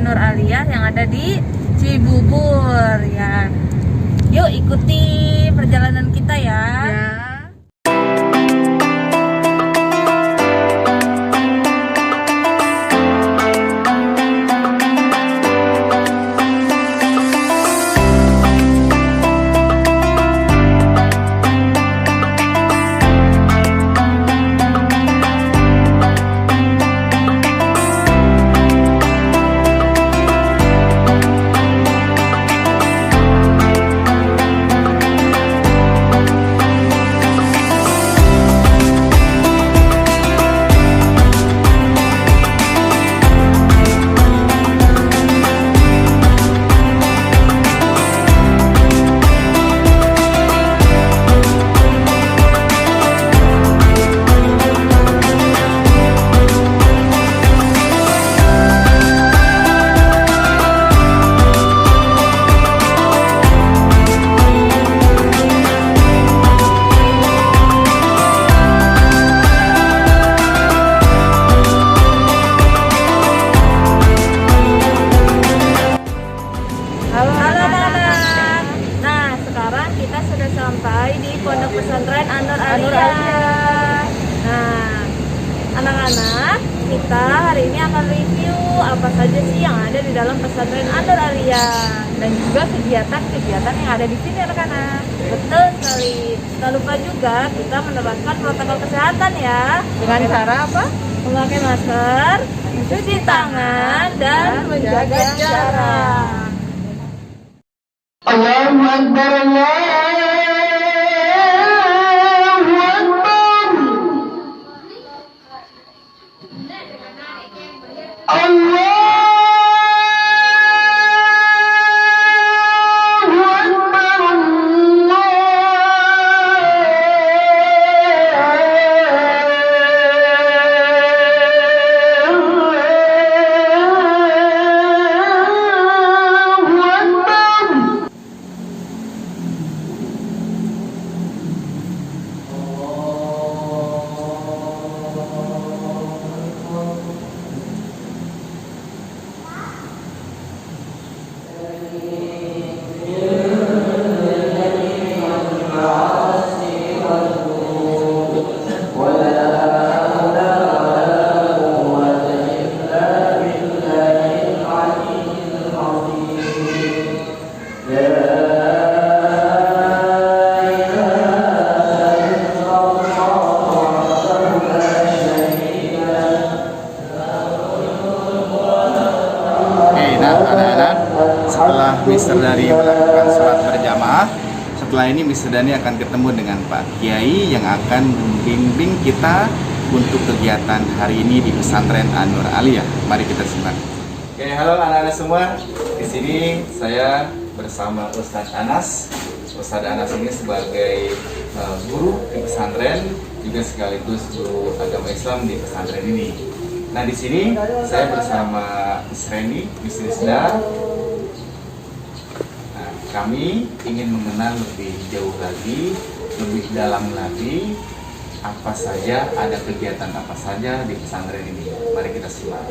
An-Nur Aliyah yang ada di Cibubur ya. Yuk ikuti perjalanan kita ya. Sampai di Pondok Pesantren An-Nur Aliyah. Nah, anak-anak, kita hari ini akan review apa saja sih yang ada di dalam pesantren An-Nur Aliyah dan juga kegiatan-kegiatan yang ada di sini anak-anak. Betul sekali. Jangan lupa juga kita menerapkan protokol kesehatan ya. Dengan cara apa? Memakai masker, mencuci tangan, dan menjaga jarak. Allahu Akbar, Allahu setelah Mr. Dani melakukan sholat berjamaah, setelah ini Mr. Dani akan ketemu dengan Pak Kiai yang akan membimbing kita untuk kegiatan hari ini di pesantren An-Nur Aliyah. Mari kita simak. Oke, halo anak-anak semua. Di sini saya bersama Ustadz Anas. Ustadz Anas ini sebagai guru di pesantren, juga sekaligus guru agama Islam di pesantren ini. Nah, di sini saya bersama Miss Reni, Miss Rizda. Kami ingin mengenal lebih jauh lagi, lebih dalam lagi, apa saja, ada kegiatan apa saja di pesantren ini. Mari kita simak.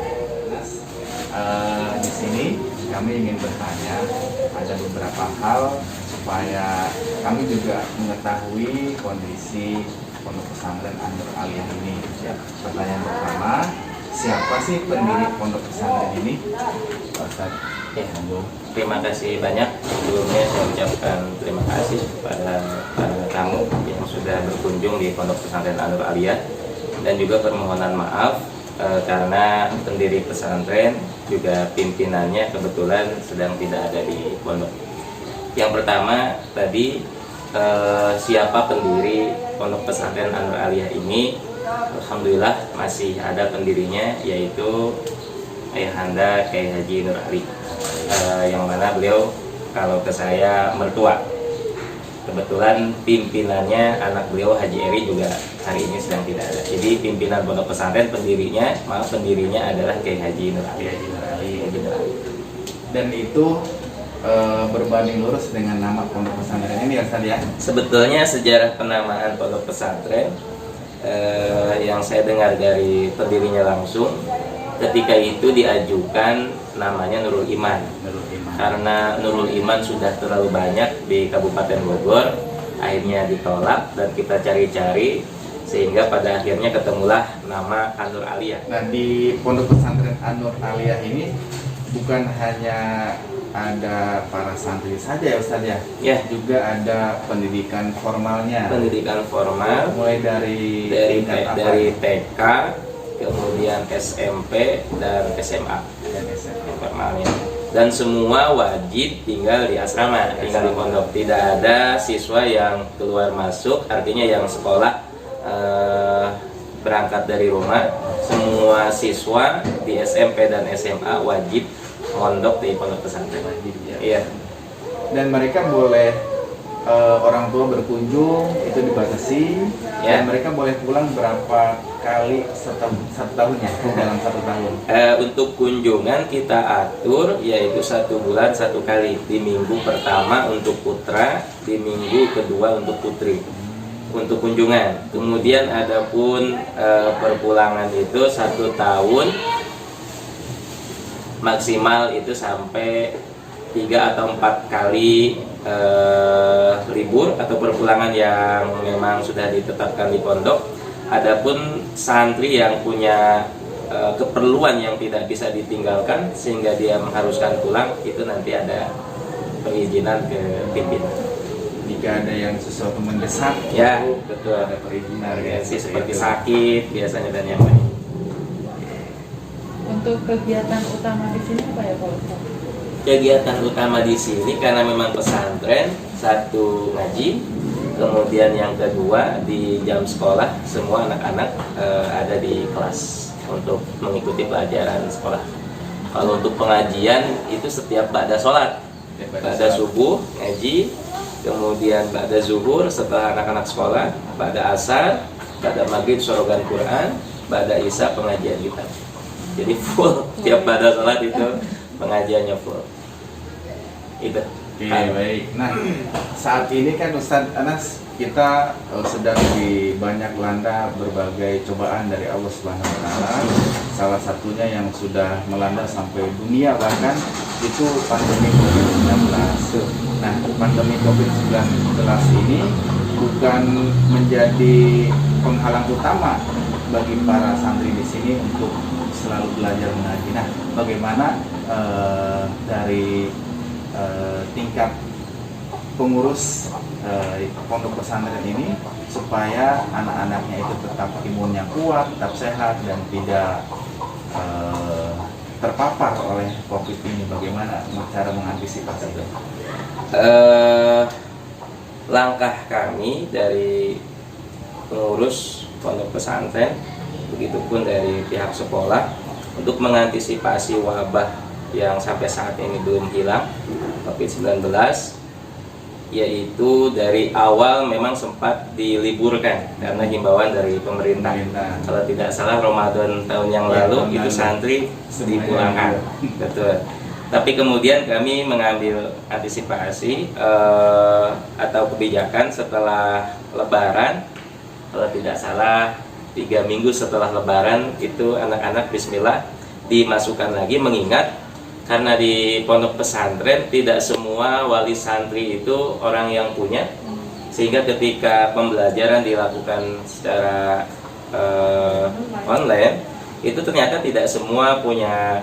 Di sini kami ingin bertanya, ada beberapa hal supaya kami juga mengetahui kondisi pondok pesantren An-Nur Aliyah ini. Pertanyaan pertama, siapa sih pendiri pondok pesantren ini? Pak Ustadz. Ya, terima kasih banyak. Sebelumnya saya ucapkan terima kasih kepada para tamu yang sudah berkunjung di Pondok Pesantren An-Nur Aliyah, dan juga permohonan maaf karena pendiri pesantren juga pimpinannya kebetulan sedang tidak ada di pondok. Yang pertama tadi, siapa pendiri Pondok Pesantren An-Nur Aliyah ini? Alhamdulillah masih ada pendirinya, yaitu Ayahanda Kiai Haji Nur Ali, yang mana beliau kalau ke saya mertua. Kebetulan pimpinannya anak beliau Haji Eri juga hari ini sedang tidak ada. Jadi pimpinan pondok pesantren pendirinya adalah Kiai Haji Nur Ali. Dan itu berbanding lurus dengan nama pondok pesantren ini ya Ustaz ya? Sebetulnya sejarah penamaan pondok pesantren yang saya dengar dari pendirinya langsung, ketika itu diajukan namanya Nurul Iman. Nurul Iman. Karena Nurul Iman sudah terlalu banyak di Kabupaten Bogor, akhirnya ditolak dan kita cari-cari sehingga pada akhirnya ketemulah nama An-Nur Aliyah. Nah, di Pondok Pesantren An-Nur Aliyah ini bukan hanya ada para santri saja ya Ustaz ya? Ya, Juga ada pendidikan formalnya. pendidikan formal Mulai dari tingkat apa? dari TK, kemudian SMP dan SMA Dan SMA. formalnya. Dan semua wajib tinggal di asrama, tinggal di pondok. Tidak ada siswa yang keluar masuk, artinya yang sekolah berangkat dari rumah. Semua siswa di SMP dan SMA wajib mondok di pondok pesantren. Wajib, ya. Iya. Dan mereka boleh orang tua berkunjung itu dibatasi, Ya. dan mereka boleh pulang berapa kali satu tahunnya dalam 1 tahun. Untuk kunjungan kita atur yaitu 1 bulan 1 kali, di minggu pertama untuk putra, di minggu kedua untuk putri untuk kunjungan. Kemudian adapun perpulangan itu 1 tahun maksimal itu sampai 3 atau 4 kali libur atau perpulangan yang memang sudah ditetapkan di pondok. Adapun santri yang punya keperluan yang tidak bisa ditinggalkan sehingga dia mengharuskan pulang, itu nanti ada perizinan ke pimpinan. Jika ada yang sesuatu mendesak, Ya, itu betul. ada perizinan ya, Seperti itu. sakit biasanya dan yang lain. Untuk kegiatan utama di sini apa ya Pak Ustaz? Kegiatan utama di sini karena memang pesantren, 1 ngaji, kemudian yang kedua di jam sekolah semua anak-anak ada di kelas untuk mengikuti pelajaran sekolah. Kalau untuk pengajian itu setiap ba'da sholat, ba'da subuh ngaji, kemudian ba'da zuhur setelah anak-anak sekolah, ba'da asar, ba'da maghrib sorogan Quran, ba'da isya pengajian kita. Jadi full tiap ba'da sholat itu pengajiannya full. Itu. Oke, baik. Nah, saat ini kan Ustadz Anas, kita sedang di banyak landa berbagai cobaan dari Allah Subhanahu wa taala. Salah satunya yang sudah melanda sampai dunia bahkan itu pandemi Covid-19. Nah, pandemi Covid-19 ini bukan menjadi penghalang utama bagi para santri di sini untuk selalu belajar mengaji. Nah, bagaimana dari tingkat pengurus pondok pesantren ini supaya anak-anaknya itu tetap imunnya kuat, tetap sehat dan tidak terpapar oleh COVID ini, bagaimana cara mengantisipasi itu? Langkah kami dari pengurus pondok pesantren, begitupun dari pihak sekolah untuk mengantisipasi wabah yang sampai saat ini belum hilang, COVID-19, yaitu dari awal memang sempat diliburkan karena himbauan dari pemerintah. Kalau tidak salah Ramadan tahun yang lalu itu santri dipulangkan, betul. Tapi kemudian kami mengambil antisipasi atau kebijakan setelah Lebaran, kalau tidak salah 3 minggu setelah Lebaran itu anak-anak Bismillah dimasukkan lagi, mengingat karena di pondok pesantren tidak semua wali santri itu orang yang punya, sehingga ketika pembelajaran dilakukan secara online itu ternyata tidak semua punya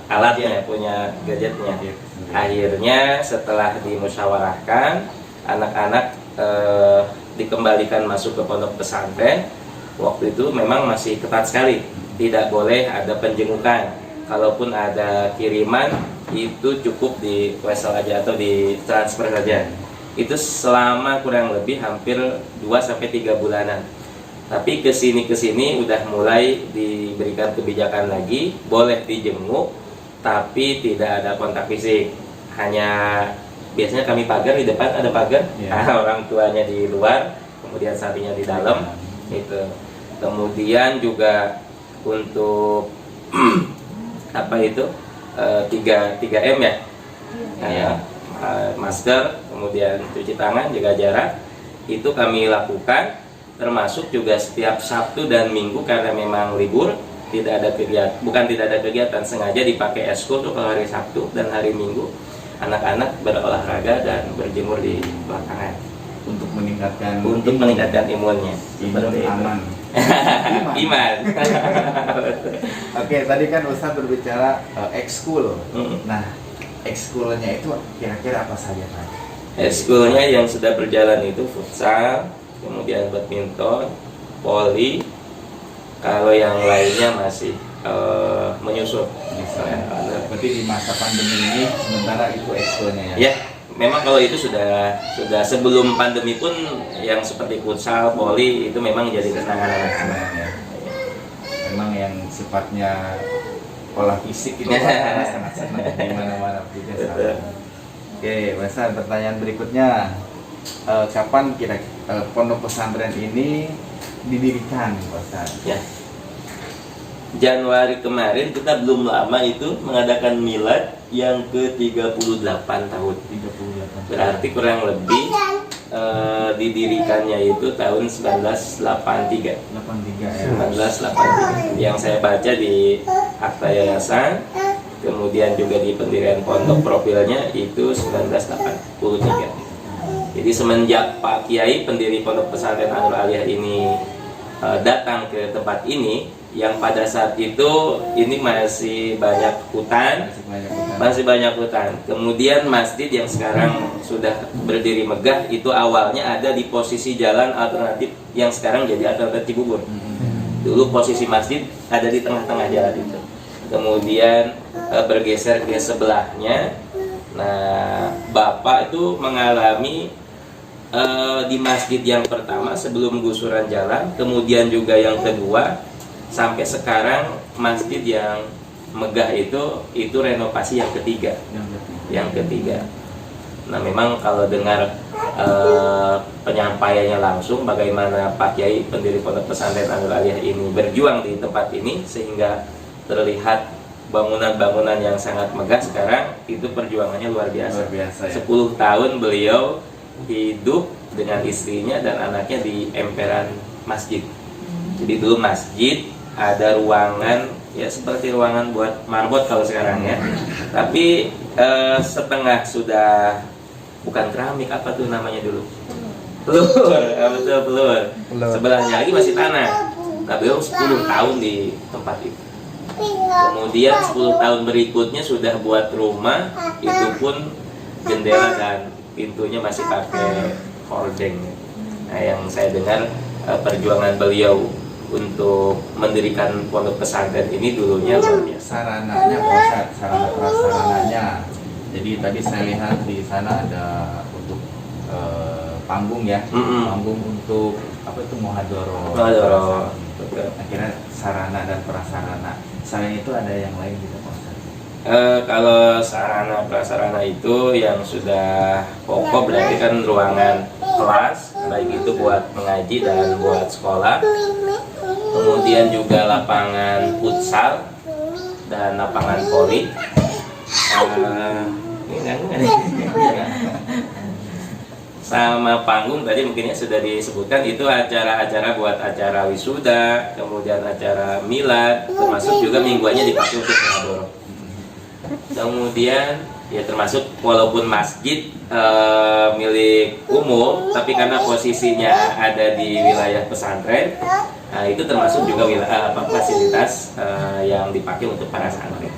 alatnya, punya gadgetnya. Akhirnya setelah dimusyawarahkan, anak-anak dikembalikan masuk ke pondok pesantren. Waktu itu memang masih ketat sekali, tidak boleh ada penjengukan. Kalaupun ada kiriman itu cukup di wesel aja atau di transfer saja. Itu selama kurang lebih hampir 2-3 bulanan. Tapi kesini udah mulai diberikan kebijakan lagi, boleh dijenguk tapi tidak ada kontak fisik. Hanya biasanya kami pagar, di depan ada pagar, orang tuanya di luar, kemudian santrinya di dalam. Itu. Kemudian juga untuk apa itu 3M ya, masker, kemudian cuci tangan, jaga jarak, itu kami lakukan, termasuk juga setiap Sabtu dan Minggu karena memang libur, tidak ada kegiatan, bukan tidak ada kegiatan, sengaja dipakai eskul tuh kalau hari Sabtu dan hari Minggu anak-anak berolahraga dan berjemur di lapangan untuk meningkatkan imunnya. imun aman. Iman. Oke, tadi kan Ustadz berbicara ekskul. Nah, ekskulnya itu kira-kira apa saja Pak? Ekskulnya yang sudah berjalan itu futsal, kemudian badminton, voli. Kalau yang lainnya masih menyusul. Berarti di masa pandemi ini sementara itu ekskulnya ya? Ya, memang kalau itu sudah sebelum pandemi pun yang seperti futsal, voli itu memang jadi kenangan anak-anak. Ya. Memang yang sifatnya olah fisik itu sangat senang di mana-mana juga sama. Oke, Mas Hasan, pertanyaan berikutnya, kapan pondok pesantren ini didirikan, Mas Hasan? Ya. Januari kemarin kita belum lama itu mengadakan milad yang ke-38 tahun. 38. Berarti kurang lebih didirikannya itu tahun 1983. 83 ya. 1983. Yang saya baca di akta yayasan, kemudian juga di pendirian pondok profilnya itu 1983. Jadi semenjak Pak Kiai pendiri Pondok Pesantren An-Nur Aliyah ini datang ke tempat ini, yang pada saat itu ini masih banyak hutan. Kemudian masjid yang sekarang sudah berdiri megah itu awalnya ada di posisi jalan alternatif yang sekarang jadi alternatif Cibubur. Dulu posisi masjid ada di tengah-tengah jalan itu. Kemudian bergeser ke sebelahnya. Nah, Bapak itu mengalami di masjid yang pertama sebelum gusuran jalan, kemudian juga yang kedua, sampai sekarang masjid yang megah itu renovasi yang ketiga. Nah, memang kalau dengar penyampaiannya langsung bagaimana Pak Kiai pendiri Pondok Pesantren An-Nur Aliyah ini berjuang di tempat ini sehingga terlihat bangunan-bangunan yang sangat megah sekarang, itu perjuangannya luar biasa ya. 10 tahun beliau hidup dengan istrinya dan anaknya di emperan masjid. Jadi dulu masjid ada ruangan ya seperti ruangan buat marbot kalau sekarang ya, tapi setengah sudah bukan keramik, apa tuh namanya dulu, pelur. Sebelahnya lagi masih tanah. Nah, beliau 10 tahun di tempat itu. Kemudian 10 tahun berikutnya sudah buat rumah, itu pun jendela dan pintunya masih pakai hordeng. Nah, yang saya dengar perjuangan beliau untuk mendirikan pondok pesantren ini dulunya luar biasa. Sarananya, Pak, sarana prasarananya. Jadi tadi saya lihat di sana ada untuk panggung ya, panggung untuk apa itu muhadoro. Akhirnya sarana dan prasarana. Selain itu ada yang lain gitu, Pak? Kalau sarana prasarana itu yang sudah pokok berarti kan ruangan kelas, baik itu buat mengaji dan buat sekolah. Kemudian juga lapangan futsal dan lapangan voli. Sama panggung tadi mungkinnya sudah disebutkan, itu acara-acara buat acara wisuda, kemudian acara milad, termasuk juga mingguannya dipakai untuk mengador. Kemudian ya termasuk walaupun masjid milik umum, tapi karena posisinya ada di wilayah pesantren, nah itu termasuk juga fasilitas yang dipakai untuk para santri.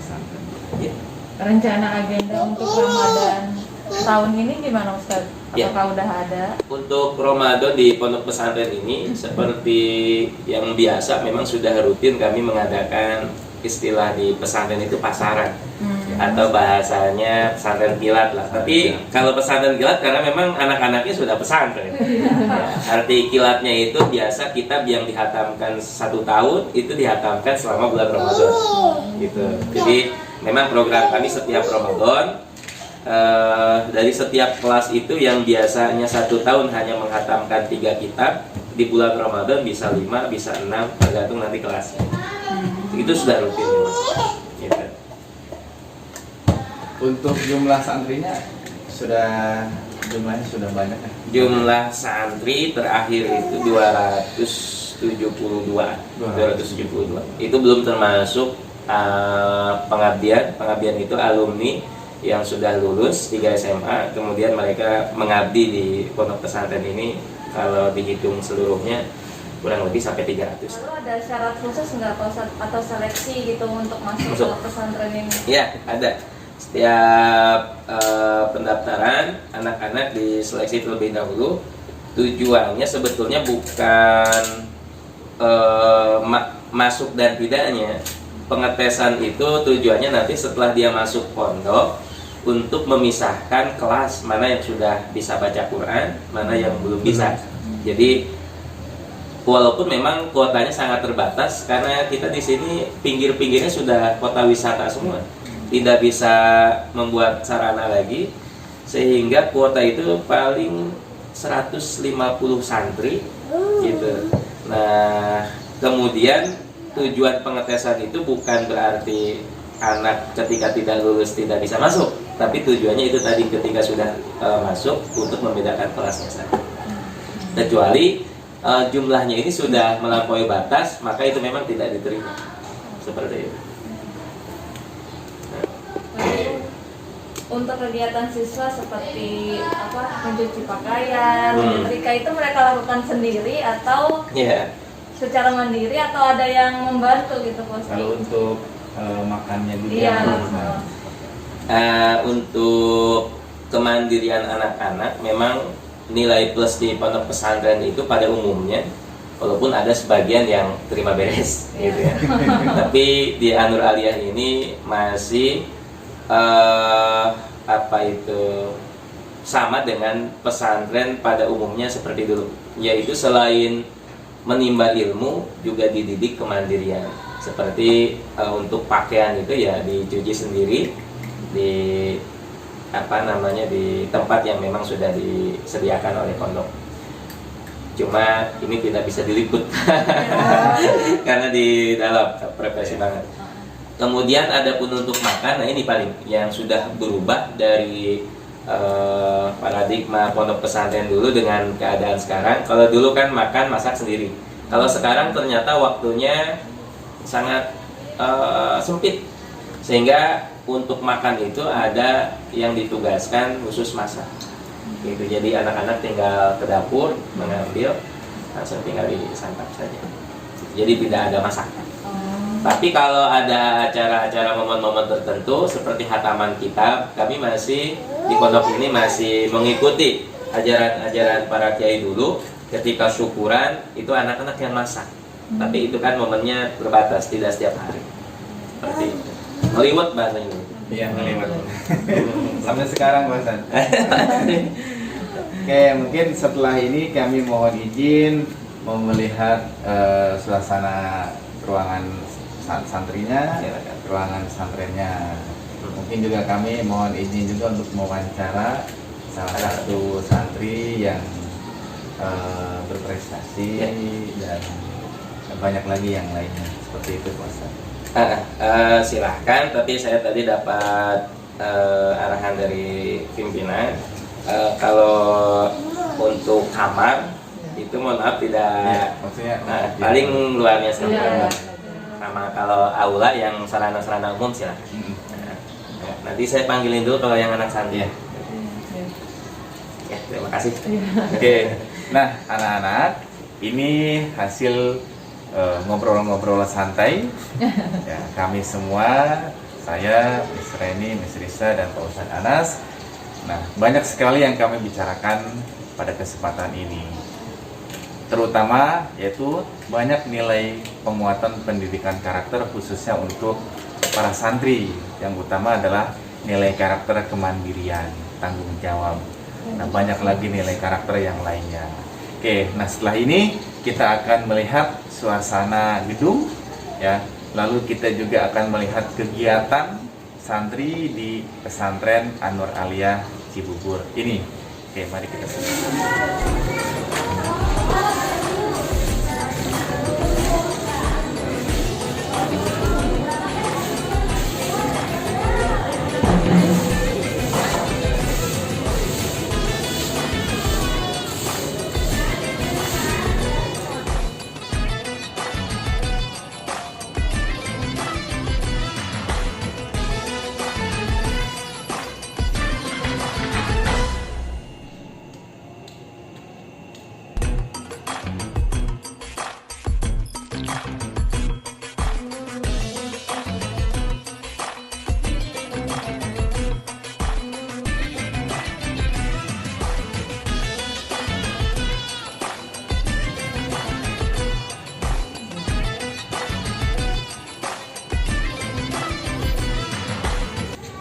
Ya. Rencana agenda untuk Ramadan tahun ini gimana Ustaz? Apakah udah ada? Untuk Ramadan di Pondok Pesantren ini seperti yang biasa, memang sudah rutin kami mengadakan istilah di pesantren itu pasaran. Atau bahasanya pesantren kilat lah. Tapi kalau pesantren kilat karena memang anak-anaknya sudah pesantren. Ya, arti kilatnya itu biasa kitab yang dihatamkan 1 tahun itu dihatamkan selama bulan Ramadan. Gitu. Jadi memang program kami setiap Ramadan dari setiap kelas itu yang biasanya 1 tahun hanya menghatamkan 3 kitab, di bulan Ramadan bisa 5, bisa 6, tergantung nanti kelasnya. Itu sudah rutin. Gitu. Untuk jumlah santrinya jumlahnya sudah banyak ya? Jumlah santri terakhir itu 200 272. Itu belum termasuk pengabdian itu alumni yang sudah lulus 3 SMA, kemudian mereka mengabdi di pondok pesantren ini. Kalau dihitung seluruhnya kurang lebih sampai 300. Lalu ada syarat khusus nggak atau seleksi gitu untuk masuk ke pesantren ini? Ya, ada. Setiap pendaftaran anak-anak diseleksi terlebih dahulu. Tujuannya sebetulnya bukan masuk dan tidaknya. Pengetesan itu tujuannya nanti setelah dia masuk pondok untuk memisahkan kelas mana yang sudah bisa baca Quran, mana yang belum bisa. Jadi walaupun memang kuotanya sangat terbatas karena kita di sini pinggir-pinggirnya sudah kota wisata semua, tidak bisa membuat sarana lagi, sehingga kuota itu paling 150 santri gitu. Nah, kemudian tujuan pengetesan itu bukan berarti anak ketika tidak lulus tidak bisa masuk, tapi tujuannya itu tadi ketika sudah masuk untuk membedakan kelasnya saja. Kecuali jumlahnya ini sudah melampaui batas, maka itu memang tidak diterima. Seperti itu. Untuk kegiatan siswa seperti mencuci pakaian, menyetrika itu mereka lakukan sendiri atau secara mandiri atau ada yang membantu gitu, Bos? Kalau untuk makannya juga. Iya. Untuk kemandirian anak-anak memang nilai plus di pondok pesantren itu pada umumnya, walaupun ada sebagian yang terima beres gitu ya. Tapi di An-Nur Aliyah ini masih sama dengan pesantren pada umumnya seperti dulu, yaitu selain menimba ilmu juga dididik kemandirian. Seperti untuk pakaian itu ya dicuci sendiri di di tempat yang memang sudah disediakan oleh pondok. Cuma ini tidak bisa diliput karena di dalam privasi banget. Kemudian ada pun untuk makan, nah ini paling yang sudah berubah dari paradigma pondok pesantren dulu dengan keadaan sekarang. Kalau dulu kan makan masak sendiri. Kalau sekarang ternyata waktunya sangat sempit, sehingga untuk makan itu ada yang ditugaskan khusus masak. Gitu. Jadi anak-anak tinggal ke dapur mengambil, langsung tinggal disantap saja. Jadi tidak ada masakan. Tapi kalau ada acara-acara momen-momen tertentu seperti khataman kitab, kami masih di pondok ini masih mengikuti ajaran-ajaran para kiai dulu. Ketika syukuran itu anak-anak yang masak. Tapi itu kan momennya terbatas, tidak setiap hari. Seperti itu. Ngeliwet bahasanya. Iya, ngeliwet. Sampai sekarang bosan. Oke, mungkin setelah ini kami mohon izin mau melihat suasana ruangan santrinya, ruangan pesantrennya. Mungkin juga kami mohon izin juga untuk mewawancara salah satu santri yang berprestasi dan banyak lagi yang lainnya seperti itu, Pak Ustaz. Silahkan, tapi saya tadi dapat arahan dari pimpinan kalau untuk kamar itu mohon maaf tidak paling luarnya saja. Sama kalau aula yang sarana-sarana umum silahkan. Nanti saya panggilin dulu kalau yang anak santri. Ya, terima kasih. Oke. Nah, anak-anak, ini hasil ngobrol-ngobrol santai. Ya, kami semua, saya, Miss Reni, Miss Risa, dan Pak Ustadz Anas. Nah, banyak sekali yang kami bicarakan pada kesempatan ini. Terutama yaitu banyak nilai penguatan pendidikan karakter khususnya untuk para santri. Yang utama adalah nilai karakter kemandirian, tanggung jawab. Nah, banyak lagi nilai karakter yang lainnya. Oke, nah setelah ini kita akan melihat suasana gedung ya. Lalu kita juga akan melihat kegiatan santri di pesantren An-Nur Aliyah Cibubur ini. Oke, mari kita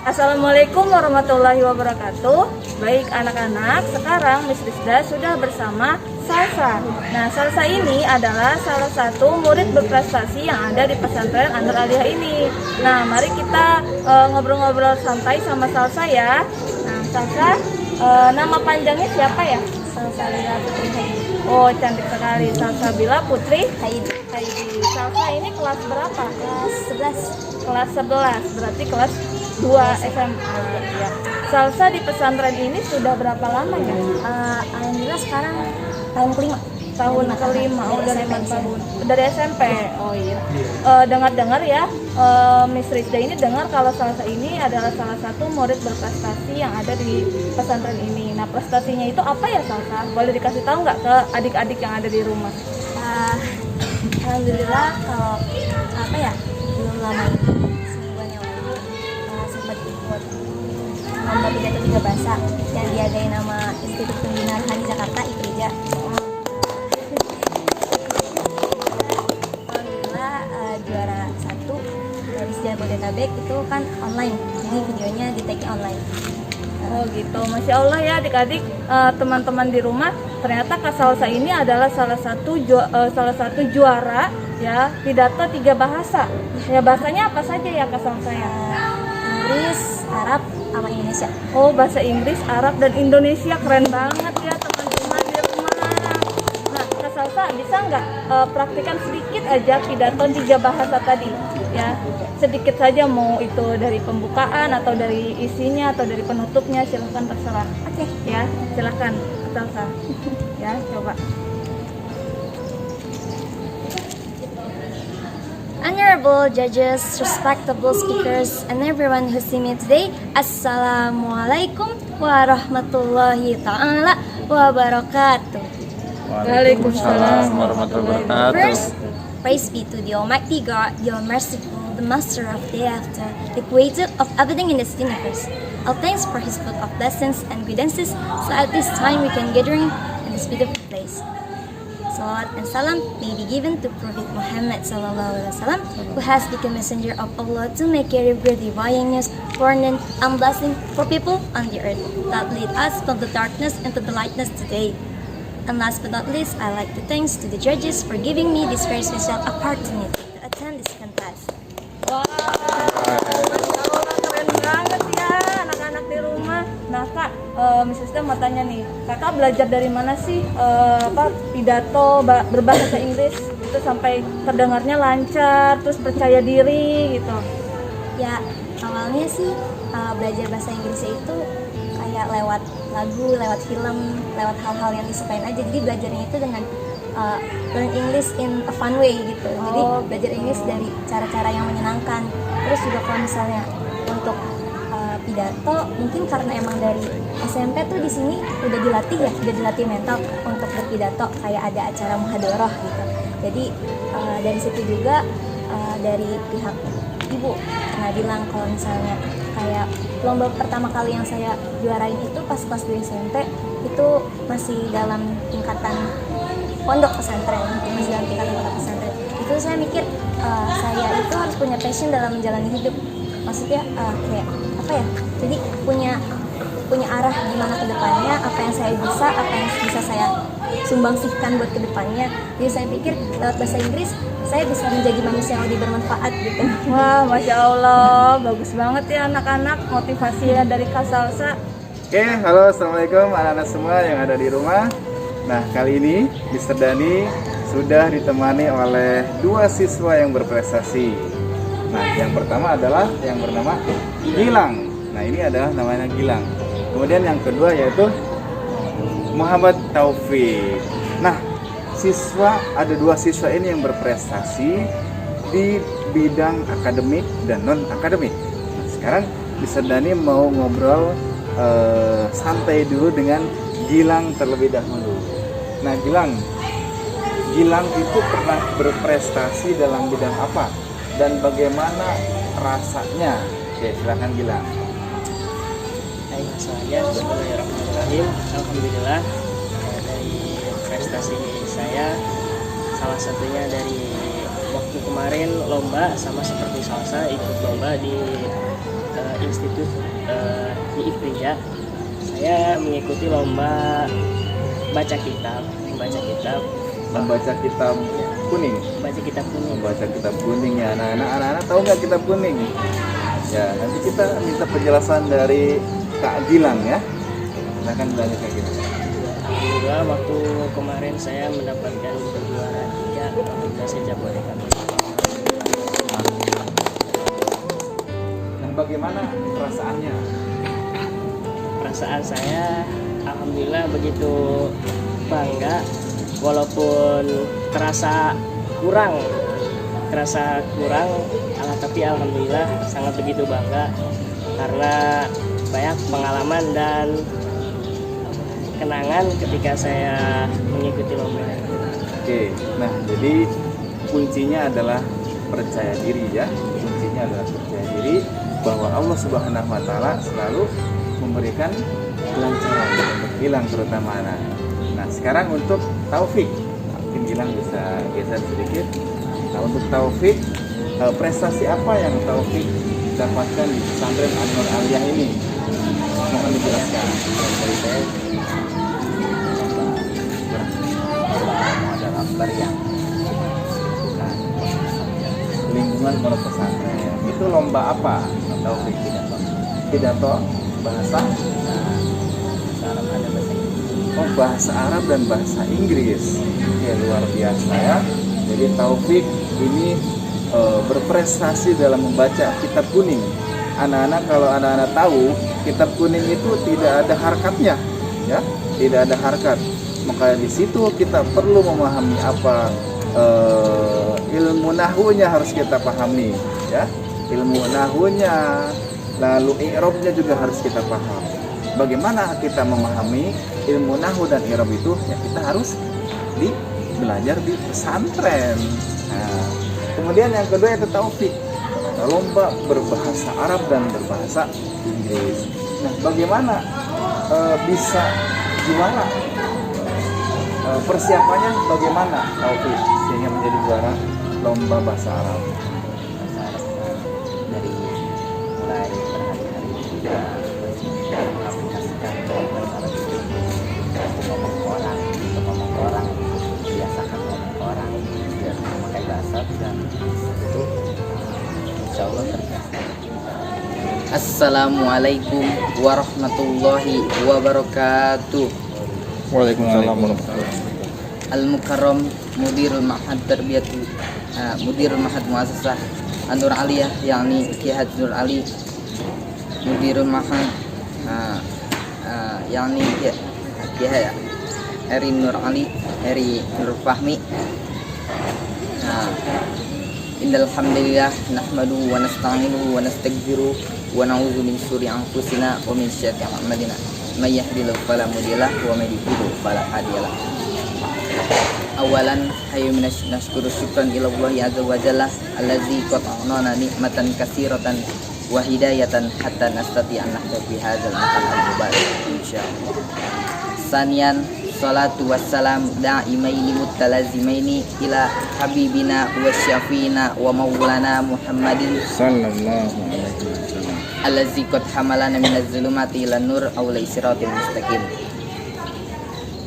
Assalamualaikum warahmatullahi wabarakatuh. Baik anak-anak, sekarang Miss Rizda sudah bersama Salsa. Nah, Salsa ini adalah salah satu murid berprestasi yang ada di pesantren An-Nur Aliyah ini. Nah, mari kita ngobrol-ngobrol santai sama Salsa ya. Nah, Salsa, nama panjangnya siapa ya? Salsabila Putri Haidi. Oh, cantik sekali. Salsabila Putri Haidi. Haidi. Salsa ini kelas berapa? Kelas 11. Kelas 11, berarti kelas 2 SMA ya. Salsa di pesantren ini sudah berapa lama ya? Alhamdulillah sekarang tahun kelima. Tahun kelima, oh udah 5 tahun. Dari SMP. Oh iya. Dengar-dengar ya, Miss Rizda ini dengar kalau Salsa ini adalah salah satu murid berprestasi yang ada di pesantren ini. Nah, prestasinya itu apa ya Salsa? Boleh dikasih tahu nggak ke adik-adik yang ada di rumah? Alhamdulillah kalau apa ya, belum lama ini semingguan yang lalu sempat ikut lomba pidato 3 bahasa yang diadain nama Institut Pembinaan Rohani Jakarta IPRIJA. Alhamdulillah juara 1 dari Jabodetabek itu kan online, jadi videonya di take online. Oh gitu, Masya Allah ya adik-adik, teman-teman di rumah, ternyata Kak Salsa ini adalah salah satu juara ya pidato 3 bahasa. Ya bahasanya apa saja ya Kak Salsa ya? Inggris, Arab, sama Indonesia. Oh bahasa Inggris, Arab dan Indonesia, keren banget ya teman-teman di rumah. Nah Kak Salsa bisa nggak praktikan sedikit aja pidato 3 bahasa tadi ya? Sedikit saja, mau itu dari pembukaan atau dari isinya atau dari penutupnya, silahkan terserah. Oke. Ya silahkan Salsa. Ya coba. Honorable judges, respectable speakers, and everyone who see me today, Assalamualaikum warahmatullahi ta'ala wabarakatuh. Waalaikumsalam warahmatullahi wabarakatuh. First, praise be to the Almighty God, the All-Merciful, the Master of the After, the Creator of everything in this universe. All thanks for His book of blessings and guidances, so at this time we can gathering in this beautiful place. Salawat and salam may be given to Prophet Muhammad sallallahu alaihi wasallam, who has become messenger of Allah to make carry good divine news, warning and blessing for people on the earth that lead us from the darkness into the lightness today. And last but not least, I like to thanks to the judges for giving me this very special opportunity to attend this contest. Wah, Masya Allah, keren banget ya anak-anak di rumah. Nah Kak, Miss Rizda mau tanya nih, Kakak belajar dari mana sih pidato berbahasa Inggris itu sampai terdengarnya lancar, terus percaya diri gitu? Ya, awalnya sih belajar bahasa Inggrisnya itu kayak lewat lagu, lewat film, lewat hal-hal yang disukain aja. Jadi belajarnya itu dengan learn English in a fun way gitu. Jadi belajar Inggris dari cara-cara yang menyenangkan. Terus juga kalau misalnya untuk pidato, mungkin karena emang dari SMP tuh di sini udah dilatih mental untuk berpidato, kayak ada acara muhadharah gitu. Jadi dari situ juga dari pihak ibu pernah bilang kalau misalnya kayak lomba pertama kali yang saya juarain itu pas kelas 2 SMP itu masih dalam tingkatan pondok pesantren, itu saya mikir saya itu harus punya passion dalam menjalani hidup, maksudnya kayak apa ya, jadi punya arah gimana ke depannya, apa yang saya bisa, apa yang bisa saya sumbangsihkan buat ke depannya. Jadi saya pikir lewat bahasa Inggris saya bisa menjadi manusia yang lebih bermanfaat gitu. Wah, Masya Allah, bagus banget ya anak-anak, motivasinya dari Kak Salsa. Oke, halo, assalamualaikum anak-anak semua yang ada di rumah. Nah, kali ini Mr. Dani sudah ditemani oleh 2 siswa yang berprestasi. Nah, yang pertama adalah yang bernama Gilang. Nah, ini adalah namanya Gilang. Kemudian yang kedua yaitu Muhammad Taufik. Nah, ada 2 siswa ini yang berprestasi di bidang akademik dan non akademik. Nah, sekarang Mr. Dani mau ngobrol santai dulu dengan Gilang terlebih dahulu. Nah, Gilang itu pernah berprestasi dalam bidang apa dan bagaimana rasanya? Oke, silakan Gilang. Hai semuanya, bismillahirrahmanirrahim. Alhamdulillah, dari prestasi saya salah satunya dari waktu kemarin lomba, sama seperti Salsa ikut lomba di Institut di IPRIA. Saya mengikuti lomba membaca kitab Membaca kitab kuning. Membaca kitab kuning ya anak-anak tahu nggak kitab kuning? Ya nanti kita minta penjelasan dari Kak Gilang ya. Silakan belajar Kak Gilang. Alhamdulillah waktu kemarin saya mendapatkan juara 3 untuk Jabodetabek. Nah bagaimana perasaannya? Perasaan saya alhamdulillah begitu bangga, walaupun terasa kurang tapi alhamdulillah sangat begitu bangga karena banyak pengalaman dan kenangan ketika saya mengikuti lomba. Oke, nah jadi kuncinya adalah percaya diri ya. Kuncinya adalah percaya diri bahwa Allah Subhanahu wa taala selalu memberikan kelancaran untuk Gilang terutama anak. Nah, sekarang untuk Taufik. Mungkin Gilang bisa geser sedikit. Nah, untuk Taufik, prestasi apa yang Taufik dapatkan di pesantren An-Nur Aliyah ini? Mohon dijelaskan. Dari saya modal akbar yang Lingkungan pondok pesantren. Itu lomba apa? Taufik pidato bahasa Arab ada bahasa Inggris. Oh, bahasa Arab dan bahasa Inggris. Oke, luar biasa ya. Jadi Taufik ini berprestasi dalam membaca kitab kuning. Anak-anak, kalau anak-anak tahu, kitab kuning itu tidak ada harkatnya, ya, tidak ada harkat. Maka di situ kita perlu memahami apa ilmu nahwunya harus kita pahami, ya, ilmu nahwunya, lalu i'rabnya juga harus kita paham. Bagaimana kita memahami ilmu nahwu dan i'rab itu? Ya kita harus belajar di pesantren. Nah, kemudian yang kedua itu Taufik, lomba berbahasa Arab dan berbahasa Inggris. Nah, bagaimana bisa juara? Persiapannya bagaimana Taufik sehingga menjadi juara lomba bahasa Arab? Bahasa Arab dari mulai berhari-hari kita aplikasikan bahasa Arab itu untuk ngomong ke orang, biasakan ngomong ke orang biar memakai bahasa dan itu insya Allah terbiasa. Assalamualaikum warahmatullahi wabarakatuh. Waalaikumsalam warahmatullahi wabarakatuh. Al-Mukarram Mudirul Ma'had Tarbiyatu Mudirul Ma'had Muassasah An-Nur Aliyah yakni Kiai Haji Nur Ali Mudirul Ma'had yakni Kiai Eri Nur Ali Eri Nur Fahmi. Innal hamdalillah nahmaduhu wa nasta'inuhu wa nastaghfiruh wa na'udzu min syururi anfusina wa min syarri a'malina may yahdihillahu fala mudhillalah wa may yudlil fala hadiyalah. Awalan hayu nashkuru syukran ila Allah azza wa jalla allazi qata'ana nikmatan katsiratan wa hidayatan hatta nastati an nahdu fi hadzal maqam al-mubarak insyaallah. Sanian salatu wassalam da'imaini muttalazimaini ila habibina wa syafiina wa maulana Muhammadin Sallallahu alaihi wasallam. allazi qad hamalana minaz zulumati ila nur aw ila siratil mustaqim.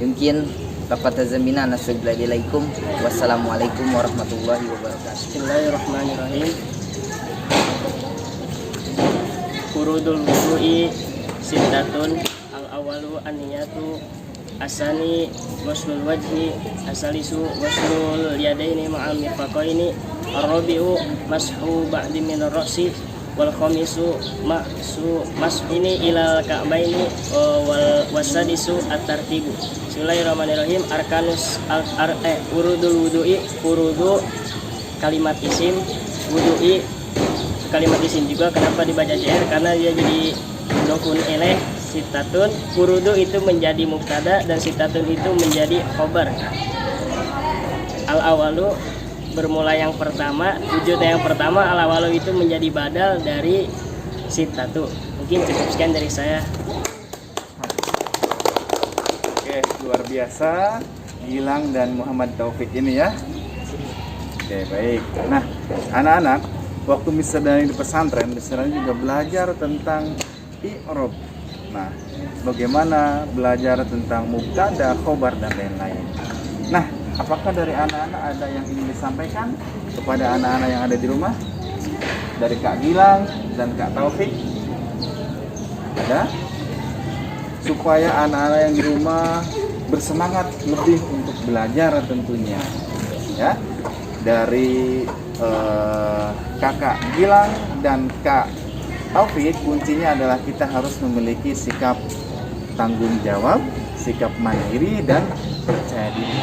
Mungkin laqad tazamina nasabbilaikum. Wassalamualaikum warahmatullahi wabarakatuh. Bismillahirrahmanirrahim. Furudul wudu'i sittatun. Al-awalu an-niyatu, asani waslul wajhi, asalisu waslul yadaini ma'al mirfaqaini, ar-rabi'u mashu ba'di min ar-ra'si, wal khamisu mas'ini ilal ka'baini, wal wasadisu at-tartibu. Bismillahirrahmanirrahim. Arkanus urudul wudu'i, furudu kalimat isim, wudu'i kalimat isim juga. Kenapa dibaca JR? Karena dia jadi mudhofun ilaih. Sitatun, furudu itu menjadi mubtada dan sitatun itu menjadi khobar. Al-awalu bermula yang pertama, wujud yang pertama. Al-awalu itu menjadi badal dari sitatu. Mungkin cukup sekian dari saya. Oke, luar biasa Gilang dan Muhammad Taufik ini ya. Oke, baik. Nah, anak-anak, waktu Mister Dani di pesantren, Mister Dani juga belajar tentang i'rab. Nah, bagaimana belajar tentang mubtada, khobar dan lain-lain. Nah, apakah dari anak-anak ada yang ingin disampaikan kepada anak-anak yang ada di rumah? Dari Kak Gilang dan Kak Taufik? Ada? Supaya anak-anak yang di rumah bersemangat lebih untuk belajar tentunya. Ya. Dari Kakak Gilang dan Kak Taufik, kuncinya adalah kita harus memiliki sikap tanggung jawab, sikap mandiri dan percaya diri.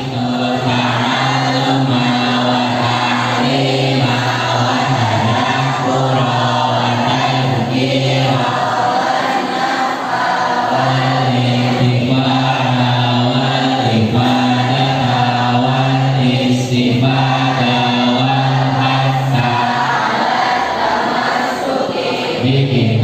Bikin